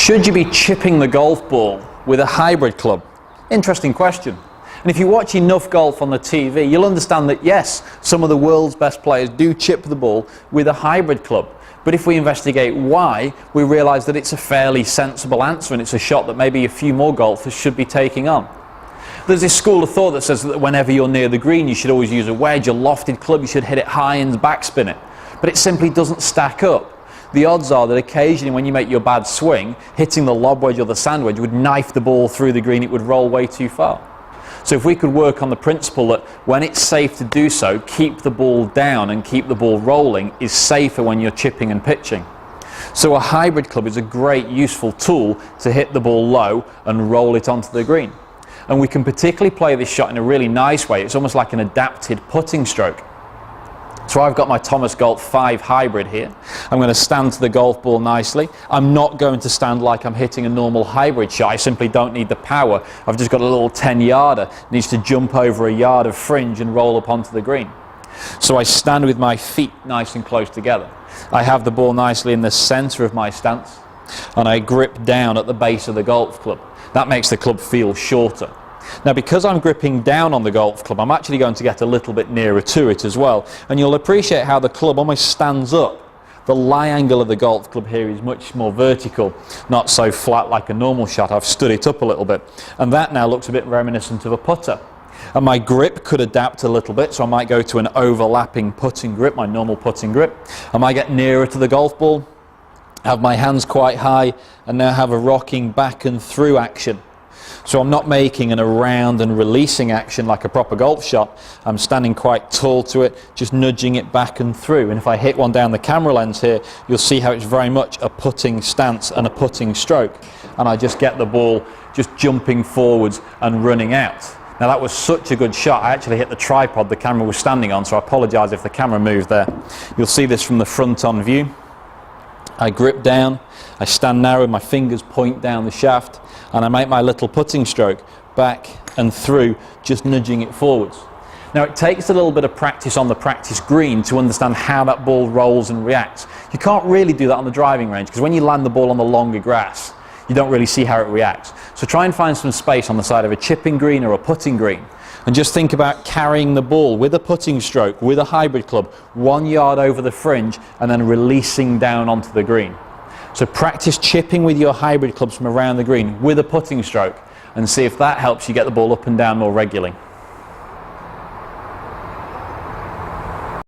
Should you be chipping the golf ball with a hybrid club? Interesting question. And if you watch enough golf on the TV, you'll understand that yes, some of the world's best players do chip the ball with a hybrid club. But if we investigate why, we realise that it's a fairly sensible answer, and it's a shot that maybe a few more golfers should be taking on. There's this school of thought that says that whenever you're near the green, you should always use a wedge, a lofted club, you should hit it high and backspin it. But it simply doesn't stack up. The odds are that occasionally when you make your bad swing, hitting the lob wedge or the sand wedge would knife the ball through the green, it would roll way too far. So if we could work on the principle that when it's safe to do so, keep the ball down and keep the ball rolling is safer when you're chipping and pitching. So a hybrid club is a great useful tool to hit the ball low and roll it onto the green. And we can particularly play this shot in a really nice way. It's almost like an adapted putting stroke. So I've got my Thomas Golf 5 hybrid here. I'm going to stand to the golf ball nicely. I'm not going to stand like I'm hitting a normal hybrid shot. I simply don't need the power. I've just got a little 10-yarder. It needs to jump over a yard of fringe and roll up onto the green. So I stand with my feet nice and close together. I have the ball nicely in the centre of my stance, and I grip down at the base of the golf club. That makes the club feel shorter. Now, because I'm gripping down on the golf club, I'm actually going to get a little bit nearer to it as well, and you'll appreciate how the club almost stands up. The lie angle of the golf club here is much more vertical, not so flat like a normal shot. I've stood it up a little bit, and that now looks a bit reminiscent of a putter. And my grip could adapt a little bit, so I might go to an overlapping putting grip, my normal putting grip. I might get nearer to the golf ball, have my hands quite high, and now have a rocking back and through action. So I'm not making an around and releasing action like a proper golf shot. I'm standing quite tall to it, just nudging it back and through. And if I hit one down the camera lens here, you'll see how it's very much a putting stance and a putting stroke. And I just get the ball just jumping forwards and running out. Now that was such a good shot, I actually hit the tripod the camera was standing on, so I apologise if the camera moved there. You'll see this from the front on view. I grip down, I stand narrow, my fingers point down the shaft, and I make my little putting stroke back and through, just nudging it forwards. Now it takes a little bit of practice on the practice green to understand how that ball rolls and reacts. You can't really do that on the driving range, because when you land the ball on the longer grass, you don't really see how it reacts. So try and find some space on the side of a chipping green or a putting green, and just think about carrying the ball with a putting stroke, with a hybrid club, 1 yard over the fringe, and then releasing down onto the green. So practice chipping with your hybrid clubs from around the green with a putting stroke, and see if that helps you get the ball up and down more regularly.